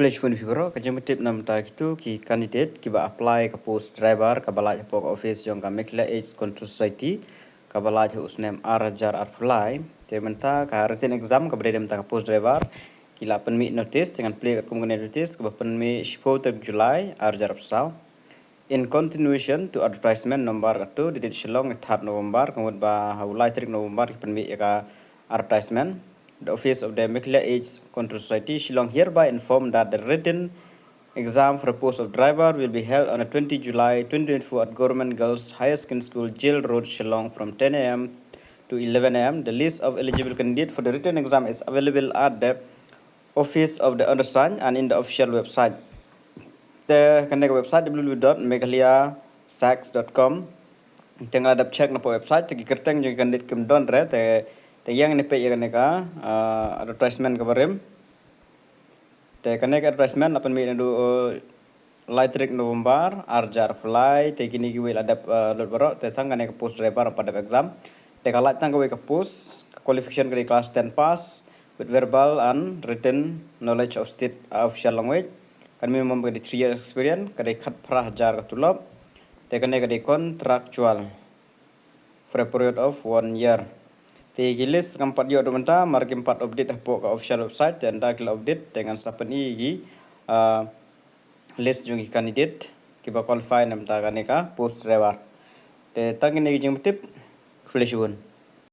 Pun vibro kajang tip nam ta kitu ki candidate ki ba apply ka post driver ka balaj pok office yang ka mekla age control society ka balaj usnem arajar apply te menta ka written exam ka bredem ta ka post driver ki la pen mi notice dengan play ka kumune notice ka pen mi 4 July arajar apsau in continuation to advertisement number tu di Shillong 3 November kemudian ba haulai 3 November pen mi ka advertisement. The Office of the Mekla Age Control Society Shillong hereby informed that the written exam for the post of driver will be held on 20 July 2024 at Government Girls Higher Secondary School, Jail Road, Shillong from 10 a.m. to 11 a.m. The list of eligible candidates for the written exam is available at the Office of the Undersigned and in the official website. The connect website www.meghalaya.sax.com. Tengah ada check na po website, tegi kerteng juga candidate kemdon re te yang ni pe yang neka advertisement kabarim te connect advertisement apan mi ndu light trick November arjar fly te kini gi wel adap lot baro te tang neka post driver pada exam te kalat tang ke post qualification ke class 10 pass with verbal and written knowledge of state official language kan minimum ke 3 years experience ke khat prah jar tulop te kene ke contractual for a period of 1 year. List kampat yo domenta margi 4 update po ka official website dan dak update dengan sapani gi list jungi candidate ki ba qualify nam ta ka post driver te tangini gi jing tip